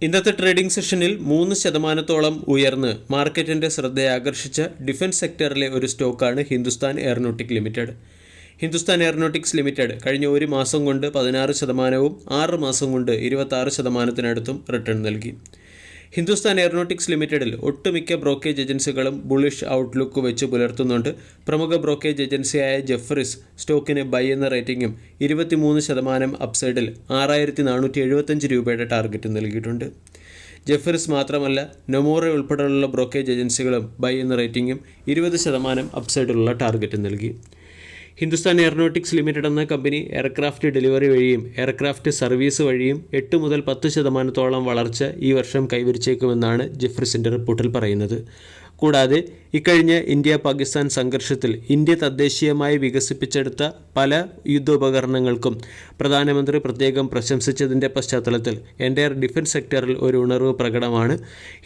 ഇന്നത്തെ ട്രേഡിംഗ് സെഷനിൽ 3% ഉയർന്ന് മാർക്കറ്റിൻ്റെ ശ്രദ്ധയാകർഷിച്ച ഡിഫൻസ് സെക്ടറിലെ ഒരു സ്റ്റോക്കാണ് Hindustan aeronautic limited. Hindustan aeronautics limited കഴിഞ്ഞ ഒരു മാസം കൊണ്ട് 16%, 6 മാസം കൊണ്ട് 26%-നടുത്തും റിട്ടേൺ നൽകി. ഹിന്ദുസ്ഥാൻ എയറോനോട്ടിക്സ് ലിമിറ്റഡിൽ ഒട്ടുമിക്ക ബ്രോക്കേജ് ഏജൻസികളും ബുളിഷ് ഔട്ട്ലുക്ക് വെച്ച് പുലർത്തുന്നുണ്ട്. പ്രമുഖ ബ്രോക്കേജ് ഏജൻസിയായ ജെഫ്രീസ് സ്റ്റോക്കിന് ബൈ എന്ന റേറ്റിംഗും 23% അപ്സൈഡിൽ 6,475 രൂപയുടെ ടാർഗറ്റ് നൽകിയിട്ടുണ്ട്. ജെഫ്രീസ് മാത്രമല്ല, നൊമൂറ ഉൾപ്പെടെയുള്ള ബ്രോക്കേജ് ഏജൻസികളും ബൈ എന്ന റേറ്റിംഗും 20% അപ്സൈഡിലുള്ള ടാർഗറ്റ് നൽകി. ഹിന്ദുസ്ഥാൻ എയറോനോട്ടിക്സ് ലിമിറ്റഡ് എന്ന കമ്പനി എയർക്രാഫ്റ്റ് ഡെലിവറി വഴിയും എയർക്രാഫ്റ്റ് സർവീസ് വഴിയും 8 മുതൽ 10% വളർച്ച ഈ വർഷം കൈവരിച്ചേക്കുമെന്നാണ് ജെഫ്രീസിൻ്റെ റിപ്പോർട്ടിൽ പറയുന്നത്. കൂടാതെ ഇക്കഴിഞ്ഞ ഇന്ത്യ-പാകിസ്ഥാൻ സംഘർഷത്തിൽ ഇന്ത്യ തദ്ദേശീയമായി വികസിപ്പിച്ചെടുത്ത പല യുദ്ധോപകരണങ്ങൾക്കും പ്രധാനമന്ത്രി പ്രത്യേകം പ്രശംസിച്ചതിൻ്റെ പശ്ചാത്തലത്തിൽ എൻ്റയർ ഡിഫൻസ് സെക്ടറിൽ ഒരു ഉണർവ് പ്രകടമാണ്.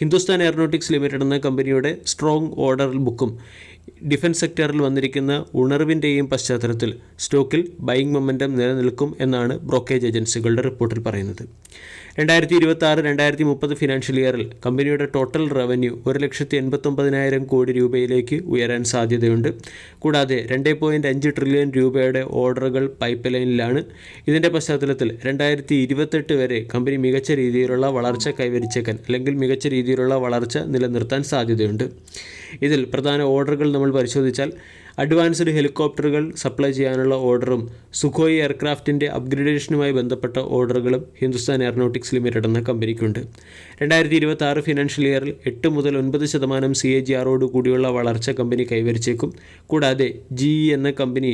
ഹിന്ദുസ്ഥാൻ എയറോനോട്ടിക്സ് ലിമിറ്റഡ് എന്ന കമ്പനിയുടെ സ്ട്രോങ് ഓർഡർ ബുക്കും ഡിഫൻസ് സെക്ടറിൽ വന്നിരിക്കുന്ന ഉണർവിൻ്റെയും പശ്ചാത്തലത്തിൽ സ്റ്റോക്കിൽ ബൈയിങ് മൊമെൻറ്റം നിലനിൽക്കും എന്നാണ് ബ്രോക്കേജ് ഏജൻസികളുടെ റിപ്പോർട്ടിൽ പറയുന്നത്. 2026-2030 ഫിനാൻഷ്യൽ ഇയറിൽ കമ്പനിയുടെ ടോട്ടൽ റവന്യൂ 1,89,000 കോടി രൂപയിലേക്ക് ഉയരാൻ സാധ്യതയുണ്ട്. കൂടാതെ 2.5 ട്രില്യൺ രൂപയുടെ ഓർഡറുകൾ പൈപ്പ് ലൈനിലാണ്. ഇതിൻ്റെ പശ്ചാത്തലത്തിൽ 2028 വരെ കമ്പനി മികച്ച രീതിയിലുള്ള വളർച്ച കൈവരിച്ചേക്കാൻ അല്ലെങ്കിൽ മികച്ച രീതിയിലുള്ള വളർച്ച നിലനിർത്താൻ സാധ്യതയുണ്ട്. ഇതിൽ പ്രധാന ഓർഡറുകൾ നമ്മൾ പരിശോധിച്ചാൽ അഡ്വാൻസ്ഡ് ഹെലികോപ്റ്ററുകൾ സപ്ലൈ ചെയ്യാനുള്ള ഓർഡറും സുഖോയ് എയർക്രാഫ്റ്റിൻ്റെ അപ്ഗ്രേഡേഷനുമായി ബന്ധപ്പെട്ട ഓർഡറുകളും ഹിന്ദുസ്ഥാൻ എയറോനോട്ടിക്സ് ലിമിറ്റഡ് എന്ന കമ്പനിക്കുണ്ട്. 2026 ഫിനാൻഷ്യൽ ഇയറിൽ 8 മുതൽ 9% CAGR കൂടിയുള്ള വളർച്ച കമ്പനി കൈവരിച്ചേക്കും. കൂടാതെ GE എന്ന കമ്പനി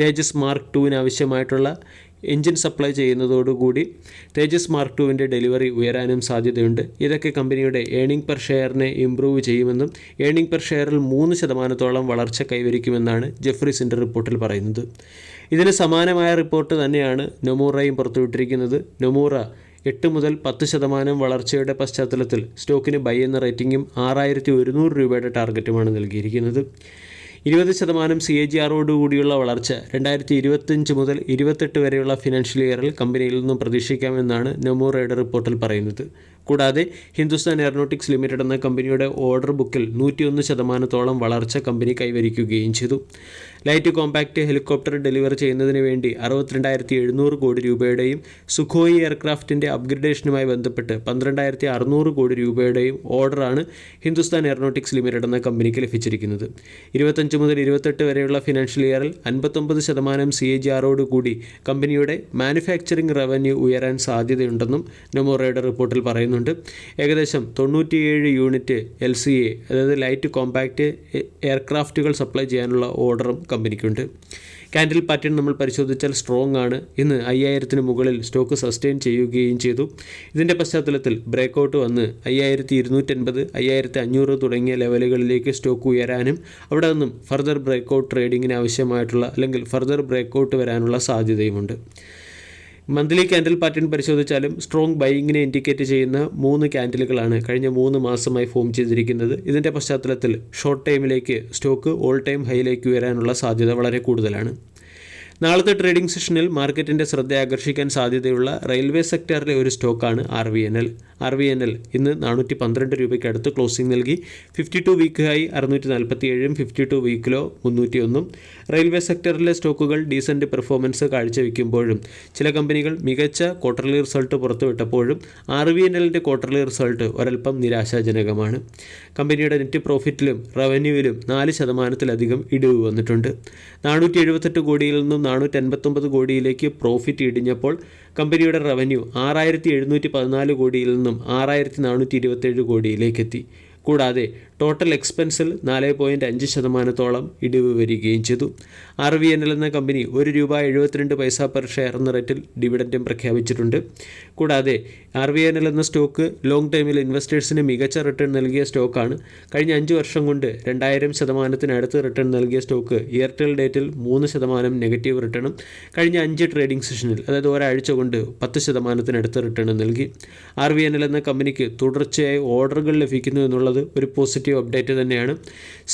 തേജസ് മാർക്ക് 2 ആവശ്യമായിട്ടുള്ള എഞ്ചിൻ സപ്ലൈ ചെയ്യുന്നതോടുകൂടി തേജസ് മാർക്ക് 2 ഡെലിവറി ഉയരാനും സാധ്യതയുണ്ട്. ഇതൊക്കെ കമ്പനിയുടെ ഏണിംഗ് പെർ ഷെയറിനെ ഇംപ്രൂവ് ചെയ്യുമെന്നും ഏണിംഗ് പെർ ഷെയറിൽ 3% വളർച്ച കൈവരിക്കുമെന്നാണ് ജെഫ്രീസിൻ്റെ റിപ്പോർട്ടിൽ പറയുന്നത്. ഇതിന് സമാനമായ റിപ്പോർട്ട് തന്നെയാണ് നൊമൂറയും പുറത്തുവിട്ടിരിക്കുന്നത്. നൊമൂറ 8 മുതൽ 10% വളർച്ചയുടെ പശ്ചാത്തലത്തിൽ സ്റ്റോക്കിന് ബൈ എന്ന റേറ്റിംഗും 6,100 രൂപയുടെ ടാർഗറ്റുമാണ് നൽകിയിരിക്കുന്നത്. 20% CAGR കൂടിയുള്ള വളർച്ച 2025 മുതൽ 28 വരെയുള്ള ഫിനാൻഷ്യൽ ഇയറിൽ കമ്പനിയിൽ നിന്നും പ്രതീക്ഷിക്കാമെന്നാണ് നൊമൂറയുടെ റിപ്പോർട്ടിൽ പറയുന്നത്. കൂടാതെ ഹിന്ദുസ്ഥാൻ എയറോനോട്ടിക്സ് ലിമിറ്റഡ് എന്ന കമ്പനിയുടെ ഓർഡർ ബുക്കിൽ 101% വളർച്ച കമ്പനി കൈവരിക്കുകയും ചെയ്തു. ലൈറ്റ് കോമ്പാക്റ്റ് ഹെലികോപ്റ്റർ ഡെലിവർ ചെയ്യുന്നതിന് വേണ്ടി 62,700 കോടി രൂപയുടെയും സുഖോയ് എയർക്രാഫ്റ്റിൻ്റെ അപ്ഗ്രേഡേഷനുമായി ബന്ധപ്പെട്ട് 12,600 കോടി രൂപയുടെയും ഓർഡറാണ് ഹിന്ദുസ്ഥാൻ എയറോനോട്ടിക്സ് ലിമിറ്റഡ് എന്ന കമ്പനിക്ക് ലഭിച്ചിരിക്കുന്നത്. 25 മുതൽ 28 വരെയുള്ള ഫിനാൻഷ്യൽ ഇയറിൽ 59% CAGR കൂടി കമ്പനിയുടെ മാനുഫാക്ചറിംഗ് റവന്യൂ ഉയരാൻ സാധ്യതയുണ്ടെന്നും നൊമൂറയുടെ റിപ്പോർട്ടിൽ പറയുന്നുണ്ട്. ഏകദേശം 97 യൂണിറ്റ് LCA അതായത് ലൈറ്റ് കോമ്പാക്റ്റ് എയർക്രാഫ്റ്റുകൾ സപ്ലൈ ചെയ്യാനുള്ള ഓർഡറും കമ്പനിക്കുണ്ട്. ക്യാൻഡിൽ പാറ്റേൺ നമ്മൾ പരിശോധിച്ചാൽ സ്ട്രോങ് ആണ്. ഇന്ന് 5,000-ന് മുകളിൽ സ്റ്റോക്ക് സസ്റ്റെയിൻ ചെയ്യുകയും ചെയ്തു. ഇതിൻ്റെ പശ്ചാത്തലത്തിൽ ബ്രേക്കൗട്ട് വന്ന് 5,280, 5,500 തുടങ്ങിയ ലെവലുകളിലേക്ക് സ്റ്റോക്ക് ഉയരാനും അവിടെ നിന്നും ഫർദർ ബ്രേക്കൗട്ട് ട്രേഡിങ്ങിന് ആവശ്യമായിട്ടുള്ള അല്ലെങ്കിൽ ഫർദർ ബ്രേക്കൗട്ട് വരാനുള്ള സാധ്യതയുമുണ്ട്. മന്ത്ലി ക്യാൻഡിൽ പാറ്റേൺ പരിശോധിച്ചാലും സ്ട്രോങ് ബൈയിങ്ങിനെ ഇൻഡിക്കേറ്റ് ചെയ്യുന്ന 3 ക്യാൻഡിലുകളാണ് കഴിഞ്ഞ 3 മാസമായി ഫോം ചെയ്തിരിക്കുന്നത്. ഇതിൻ്റെ പശ്ചാത്തലത്തിൽ ഷോർട്ട് ടൈമിലേക്ക് സ്റ്റോക്ക് ഓൾ ടൈം ഹൈയിലേക്ക് ഉയരാനുള്ള സാധ്യത വളരെ കൂടുതലാണ്. നാളത്തെ ട്രേഡിംഗ് സെഷനിൽ മാർക്കറ്റിൻ്റെ ശ്രദ്ധ ആകർഷിക്കാൻ സാധ്യതയുള്ള റെയിൽവേ സെക്ടറിലെ ഒരു സ്റ്റോക്കാണ് RVNL ഇന്ന് 412 രൂപയ്ക്ക് അടുത്ത് ക്ലോസിംഗ് നൽകി. 52 വീക്ക് ഹൈ 647, 52 വീക്കിലോ 301. റെയിൽവേ സെക്ടറിലെ സ്റ്റോക്കുകൾ ഡീസൻറ്റ് പെർഫോമൻസ് കാഴ്ചവെക്കുമ്പോഴും ചില കമ്പനികൾ മികച്ച ക്വാർട്ടർലി റിസൾട്ട് പുറത്തുവിട്ടപ്പോഴും RVNLൻ്റെ ക്വാർട്ടർലി റിസൾട്ട് ഒരൽപ്പം നിരാശാജനകമാണ്. കമ്പനിയുടെ നെറ്റ് പ്രോഫിറ്റിലും റവന്യൂവിലും 4%-ലധികം ഇടിവ് വന്നിട്ടുണ്ട്. 478 കോടിയിൽ നിന്നും 459 കോടിയിലേക്ക് പ്രോഫിറ്റ് ഇടിഞ്ഞപ്പോൾ കമ്പനിയുടെ റവന്യൂ 6,714 കോടിയിൽ നിന്നും 6,427 കോടിയിലേക്കെത്തി. കൂടാതെ ടോട്ടൽ എക്സ്പെൻസിൽ 4.5% ഇടിവ് വരികയും ചെയ്തു. RVNL എന്ന കമ്പനി ₹1.72 പെർ ഷെയർ എന്ന റേറ്റിൽ ഡിവിഡൻറ്റും പ്രഖ്യാപിച്ചിട്ടുണ്ട്. കൂടാതെ RVNL എന്ന സ്റ്റോക്ക് ലോങ് ടൈമിൽ ഇൻവെസ്റ്റേഴ്സിന് മികച്ച റിട്ടേൺ നൽകിയ സ്റ്റോക്കാണ്. കഴിഞ്ഞ 5 വർഷം കൊണ്ട് 200%-നടുത്ത് റിട്ടേൺ നൽകിയ സ്റ്റോക്ക് ഇയർ ടിൽ ഡേറ്റിൽ 3% നെഗറ്റീവ് റിട്ടേണും കഴിഞ്ഞ 5 ട്രേഡിംഗ് സെഷനിൽ അതായത് ഒരാഴ്ച കൊണ്ട് 10%-നടുത്ത് റിട്ടേൺ നൽകി. RVNL എന്ന കമ്പനിക്ക് തുടർച്ചയായി ഓർഡറുകൾ ലഭിക്കുന്നു എന്നുള്ളത് ഒരു പോസിറ്റീവ് പോസിറ്റീവ് അപ്ഡേറ്റ് തന്നെയാണ്.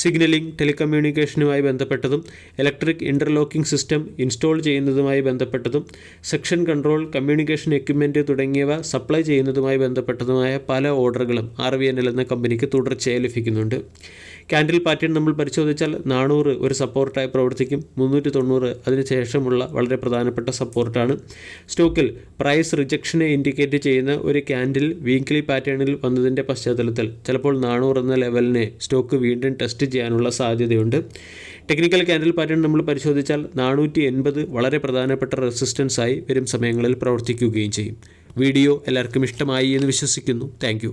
സിഗ്നലിംഗ്, ടെലികമ്മ്യൂണിക്കേഷനുമായി ബന്ധപ്പെട്ടതും ഇലക്ട്രിക് ഇൻ്റർലോക്കിംഗ് സിസ്റ്റം ഇൻസ്റ്റോൾ ചെയ്യുന്നതുമായി ബന്ധപ്പെട്ടതും സെക്ഷൻ കൺട്രോൾ, കമ്മ്യൂണിക്കേഷൻ എക്യുപ്മെൻറ്റ് തുടങ്ങിയവ സപ്ലൈ ചെയ്യുന്നതുമായി ബന്ധപ്പെട്ടതുമായ പല ഓർഡറുകളും RVNL എന്ന കമ്പനിക്ക് തുടർച്ചയായി ലഭിക്കുന്നുണ്ട്. ക്യാൻഡിൽ പാറ്റേൺ നമ്മൾ പരിശോധിച്ചാൽ 400 ഒരു സപ്പോർട്ടായി പ്രവർത്തിക്കും. 390 അതിനുശേഷമുള്ള വളരെ പ്രധാനപ്പെട്ട സപ്പോർട്ടാണ്. സ്റ്റോക്കിൽ പ്രൈസ് റിജക്ഷനെ ഇൻഡിക്കേറ്റ് ചെയ്യുന്ന ഒരു ക്യാൻഡിൽ വീക്ക്ലി പാറ്റേണിൽ വന്നതിൻ്റെ പശ്ചാത്തലത്തിൽ ചിലപ്പോൾ 400 എന്ന ലെവലിനെ സ്റ്റോക്ക് വീണ്ടും ടെസ്റ്റ് ചെയ്യാനുള്ള സാധ്യതയുണ്ട്. ടെക്നിക്കൽ ക്യാൻഡിൽ പാറ്റേൺ നമ്മൾ പരിശോധിച്ചാൽ 480 വളരെ പ്രധാനപ്പെട്ട റെസിസ്റ്റൻസായി വരും സമയങ്ങളിൽ പ്രവർത്തിക്കുകയും ചെയ്യും. വീഡിയോ എല്ലാവർക്കും ഇഷ്ടമായി എന്ന് വിശ്വസിക്കുന്നു. താങ്ക്